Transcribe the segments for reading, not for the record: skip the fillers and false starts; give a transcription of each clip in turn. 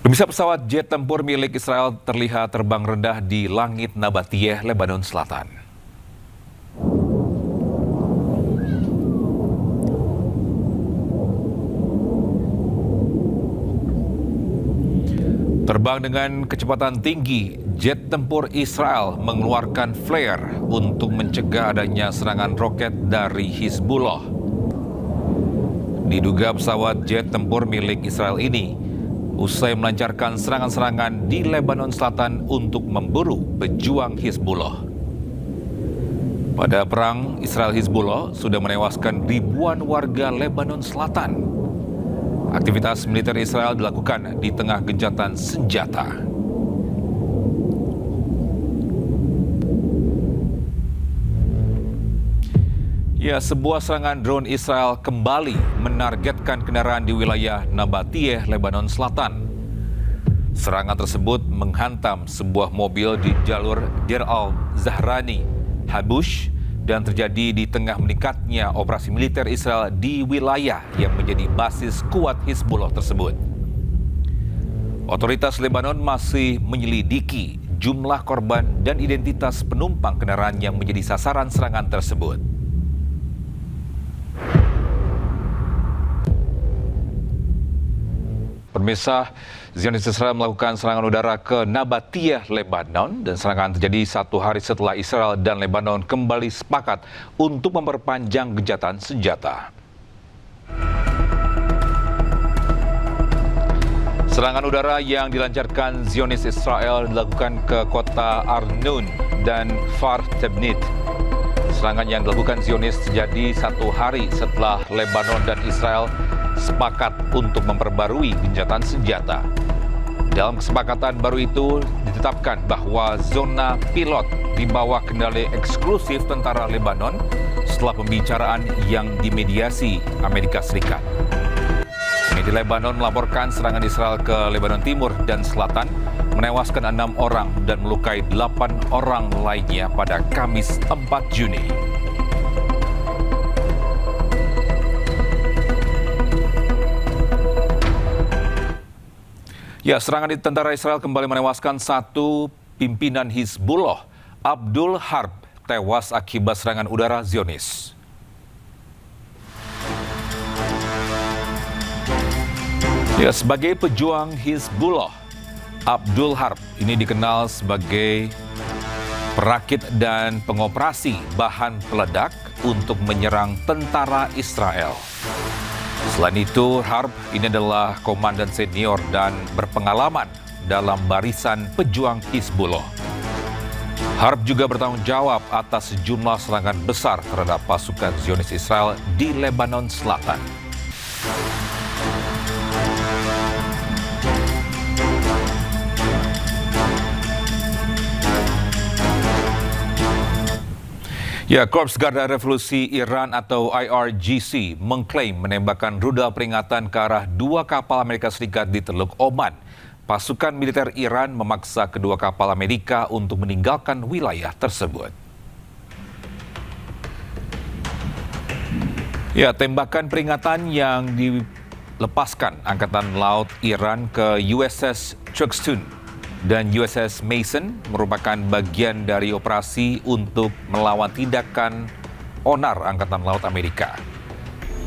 Pemirsa, pesawat jet tempur milik Israel terlihat terbang rendah di langit Nabatiyeh, Lebanon Selatan. Terbang dengan kecepatan tinggi, jet tempur Israel mengeluarkan flare untuk mencegah adanya serangan roket dari Hizbullah. Diduga pesawat jet tempur milik Israel ini usai melancarkan serangan-serangan di Lebanon Selatan untuk memburu pejuang Hizbullah. Pada perang Israel-Hizbullah sudah menewaskan ribuan warga Lebanon Selatan. Aktivitas militer Israel dilakukan di tengah gencatan senjata. Ya, sebuah serangan drone Israel kembali menargetkan kendaraan di wilayah Nabatiyeh, Lebanon Selatan. Serangan tersebut menghantam sebuah mobil di jalur Deir al-Zahrani, Habush, dan terjadi di tengah meningkatnya operasi militer Israel di wilayah yang menjadi basis kuat Hizbullah tersebut. Otoritas Lebanon masih menyelidiki jumlah korban dan identitas penumpang kendaraan yang menjadi sasaran serangan tersebut. Pemirsa, Zionis Israel melakukan serangan udara ke Nabatiyeh, Lebanon, dan serangan terjadi satu hari setelah Israel dan Lebanon kembali sepakat untuk memperpanjang gencatan senjata. Serangan udara yang dilancarkan Zionis Israel dilakukan ke kota Arnoun dan Kfar Tebnit. Serangan yang dilakukan Zionis terjadi satu hari setelah Lebanon dan Israel sepakat untuk memperbarui gencatan senjata. Dalam kesepakatan baru itu ditetapkan bahwa zona pilot di bawah kendali eksklusif tentara Lebanon setelah pembicaraan yang dimediasi Amerika Serikat. Media Lebanon melaporkan serangan Israel ke Lebanon Timur dan Selatan menewaskan 6 orang dan melukai 8 orang lainnya pada Kamis 4 Juni. Ya, serangan di tentara Israel kembali menewaskan satu pimpinan Hizbullah, Abdul Harb, tewas akibat serangan udara Zionis. Ya, sebagai pejuang Hizbullah, Abdul Harb ini dikenal sebagai perakit dan pengoperasi bahan peledak untuk menyerang tentara Israel. Selain itu, Harb ini adalah komandan senior dan berpengalaman dalam barisan pejuang Hizbullah. Harb juga bertanggung jawab atas sejumlah serangan besar terhadap pasukan Zionis Israel di Lebanon Selatan. Ya, Korps Garda Revolusi Iran atau IRGC mengklaim menembakkan rudal peringatan ke arah 2 kapal Amerika Serikat di Teluk Oman. Pasukan militer Iran memaksa kedua kapal Amerika untuk meninggalkan wilayah tersebut. Ya, tembakan peringatan yang dilepaskan Angkatan Laut Iran ke USS Truxtun dan USS Mason merupakan bagian dari operasi untuk melawan tindakan onar Angkatan Laut Amerika.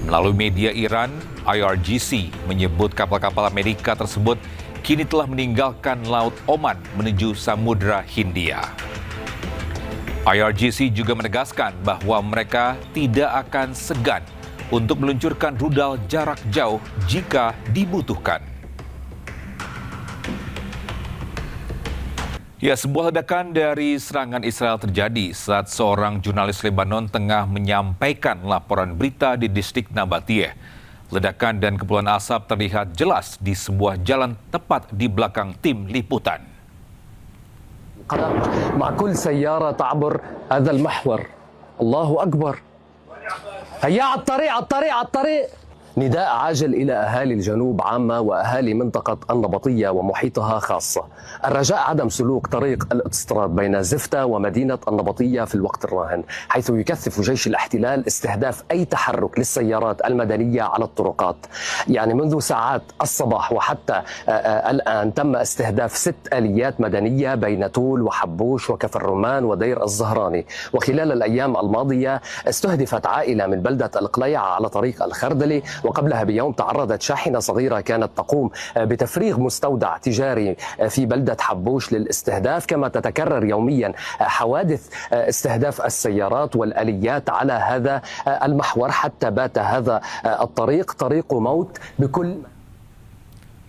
Melalui media Iran, IRGC menyebut kapal-kapal Amerika tersebut kini telah meninggalkan Laut Oman menuju Samudra Hindia. IRGC juga menegaskan bahwa mereka tidak akan segan untuk meluncurkan rudal jarak jauh jika dibutuhkan. Ya, sebuah ledakan dari serangan Israel terjadi saat seorang jurnalis Lebanon tengah menyampaikan laporan berita di distrik Nabatiyeh. Ledakan dan kepulan asap terlihat jelas di sebuah jalan tepat di belakang tim liputan. مع كل سيارة تعبر هذا المحور الله أكبر هيا على الطريق نداء عاجل إلى أهالي الجنوب عامة وأهالي منطقة النبطية ومحيطها خاصة. الرجاء عدم سلوك طريق الاوتوستراد بين زفتة ومدينة النبطية في الوقت الراهن، حيث يكثف جيش الاحتلال استهداف أي تحرك للسيارات المدنية على الطرقات. يعني منذ ساعات الصباح وحتى الآن تم استهداف 6 آليات مدنية بين تول وحبوش وكفر الرمان ودير الزهراني. وخلال الأيام الماضية استهدفت عائلة من بلدة القليعة على طريق الخردلي، وقبلها بيوم تعرضت شاحنة صغيرة كانت تقوم بتفريغ مستودع تجاري في بلدة حبوش للاستهداف. كما تتكرر يوميا حوادث استهداف السيارات والآليات على هذا المحور، حتى بات هذا الطريق طريق موت بكل.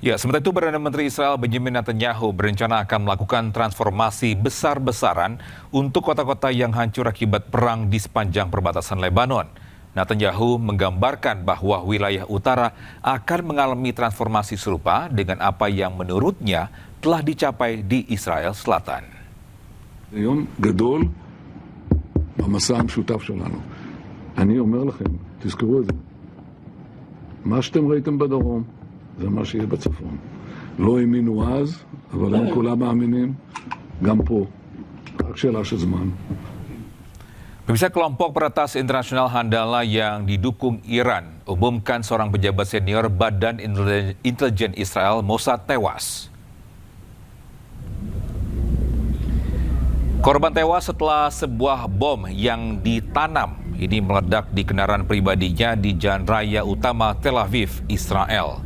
Ya, sementara itu Perdana Menteri Israel Benjamin Netanyahu berencana akan melakukan transformasi besar-besaran untuk kota-kota yang hancur akibat perang di sepanjang perbatasan Lebanon. Netanyahu menggambarkan bahwa wilayah utara akan mengalami transformasi serupa dengan apa yang menurutnya telah dicapai di Israel Selatan. יום גדול במסע המשותף שלנו. אני אומר לכם, תזכרו את זה. מה שאתם ראיתם בדרום, זה מה שיהיה בצפון. לא האמינו אז, אבל הם כולם מאמינים, גם פה. רק שאלה של זמן. Pemirsa, kelompok peretas internasional Handala yang didukung Iran umumkan seorang pejabat senior Badan Intelijen Israel Mossad tewas. Korban tewas setelah sebuah bom yang ditanam ini meledak di kendaraan pribadinya di Jalan Raya Utama Tel Aviv, Israel.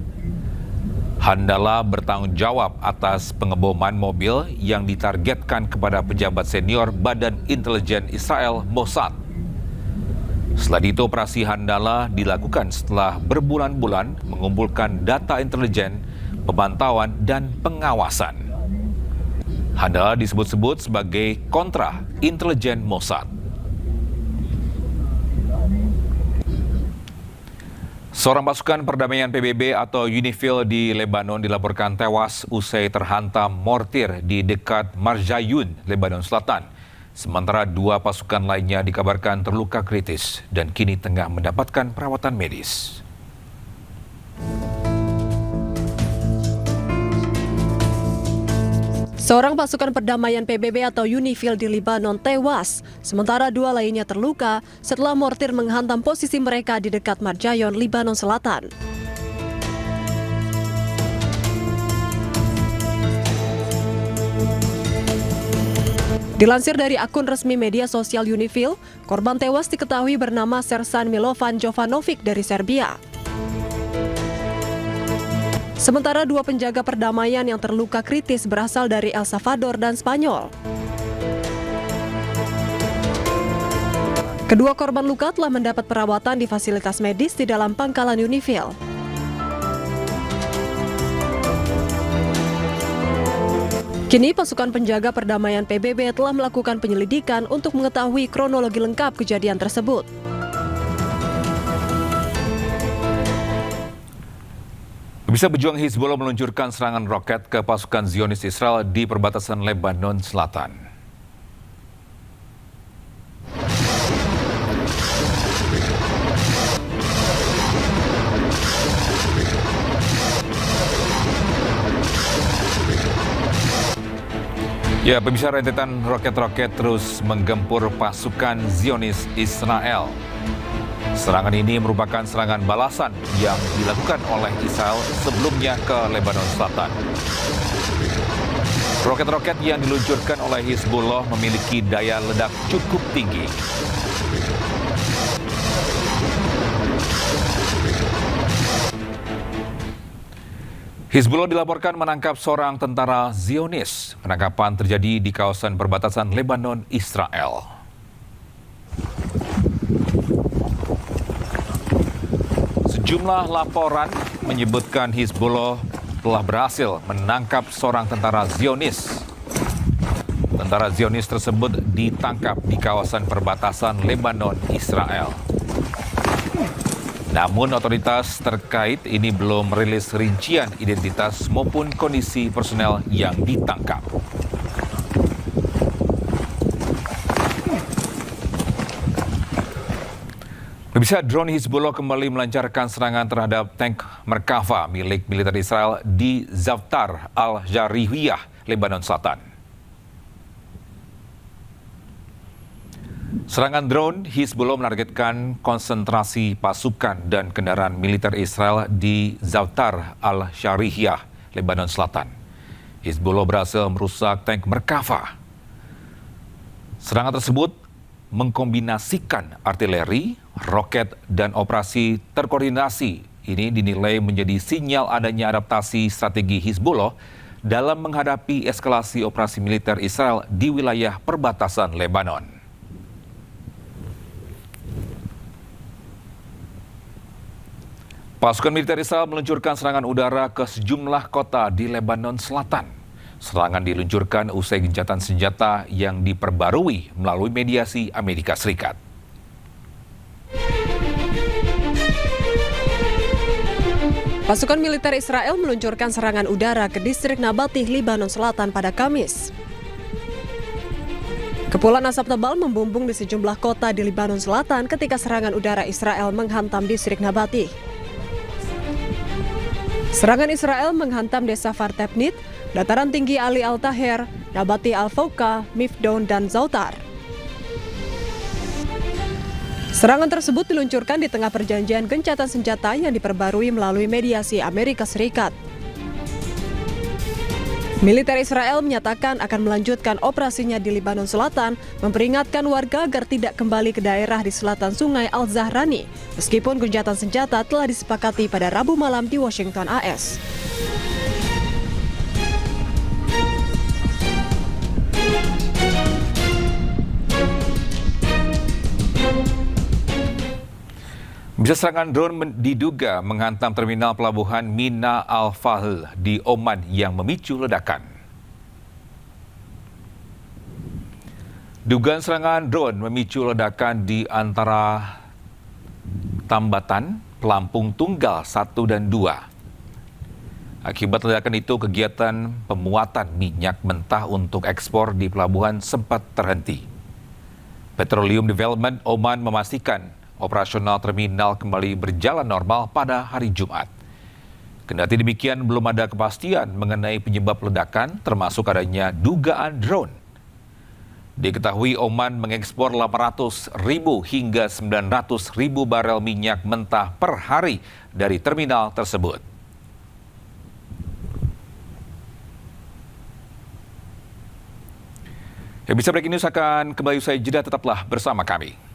Handala bertanggung jawab atas pengeboman mobil yang ditargetkan kepada pejabat senior Badan Intelijen Israel Mossad. Selain itu, operasi Handala dilakukan setelah berbulan-bulan mengumpulkan data intelijen, pemantauan, dan pengawasan. Handala disebut-sebut sebagai kontra intelijen Mossad. Seorang pasukan perdamaian PBB atau UNIFIL di Lebanon dilaporkan tewas usai terhantam mortir di dekat Marjayun, Lebanon Selatan. Sementara 2 pasukan lainnya dikabarkan terluka kritis dan kini tengah mendapatkan perawatan medis. Seorang pasukan perdamaian PBB atau UNIFIL di Lebanon tewas, sementara 2 lainnya terluka setelah mortir menghantam posisi mereka di dekat Marjayon, Lebanon Selatan. Dilansir dari akun resmi media sosial UNIFIL, korban tewas diketahui bernama Sersan Milovan Jovanovic dari Serbia. Sementara 2 penjaga perdamaian yang terluka kritis berasal dari El Salvador dan Spanyol. Kedua korban luka telah mendapat perawatan di fasilitas medis di dalam pangkalan UNIFIL. Kini pasukan penjaga perdamaian PBB telah melakukan penyelidikan untuk mengetahui kronologi lengkap kejadian tersebut. Bisa berjuang Hizbullah meluncurkan serangan roket ke pasukan Zionis Israel di perbatasan Lebanon Selatan. Ya, pemirsa, rentetan roket-roket terus menggempur pasukan Zionis Israel. Serangan ini merupakan serangan balasan yang dilakukan oleh Israel sebelumnya ke Lebanon Selatan. Roket-roket yang diluncurkan oleh Hizbullah memiliki daya ledak cukup tinggi. Hizbullah dilaporkan menangkap seorang tentara Zionis. Penangkapan terjadi di kawasan perbatasan Lebanon-Israel. Sejumlah laporan menyebutkan Hizbullah telah berhasil menangkap seorang tentara Zionis. Tentara Zionis tersebut ditangkap di kawasan perbatasan Lebanon-Israel. Namun otoritas terkait ini belum merilis rincian identitas maupun kondisi personel yang ditangkap. Pemirsa, drone Hizbullah kembali melancarkan serangan terhadap tank Merkava milik militer Israel di Zaftar al-Jarihiyah, Lebanon Selatan. Serangan drone Hizbullah menargetkan konsentrasi pasukan dan kendaraan militer Israel di Zaftar al-Jarihiyah, Lebanon Selatan. Hizbullah berhasil merusak tank Merkava. Serangan tersebut mengkombinasikan artileri, roket, dan operasi terkoordinasi. Ini dinilai menjadi sinyal adanya adaptasi strategi Hizbullah dalam menghadapi eskalasi operasi militer Israel di wilayah perbatasan Lebanon. Pasukan militer Israel meluncurkan serangan udara ke sejumlah kota di Lebanon Selatan. Serangan diluncurkan usai gencatan senjata yang diperbarui melalui mediasi Amerika Serikat. Pasukan militer Israel meluncurkan serangan udara ke distrik Nabatih, Lebanon Selatan pada Kamis. Kepulan asap tebal membumbung di sejumlah kota di Lebanon Selatan ketika serangan udara Israel menghantam distrik Nabatih. Serangan Israel menghantam desa Fartebnit, dataran tinggi Ali Al-Taher, Nabati Al-Fauqa, Mifdon, dan Zautar. Serangan tersebut diluncurkan di tengah perjanjian gencatan senjata yang diperbarui melalui mediasi Amerika Serikat. Militer Israel menyatakan akan melanjutkan operasinya di Lebanon Selatan, memperingatkan warga agar tidak kembali ke daerah di selatan Sungai Al-Zahrani, meskipun gencatan senjata telah disepakati pada Rabu malam di Washington, AS. Bisa serangan drone diduga menghantam terminal pelabuhan Mina Al-Fahl di Oman yang memicu ledakan. Dugaan serangan drone memicu ledakan di antara Tambatan, Pelampung Tunggal 1 dan 2. Akibat ledakan itu, kegiatan pemuatan minyak mentah untuk ekspor di pelabuhan sempat terhenti. Petroleum Development Oman memastikan operasional terminal kembali berjalan normal pada hari Jumat. Kendati demikian, belum ada kepastian mengenai penyebab ledakan, termasuk adanya dugaan drone. Diketahui Oman mengekspor 800.000 hingga 900.000 barel minyak mentah per hari dari terminal tersebut. Bisa Breaking News akan kembali usai jeda, tetaplah bersama kami.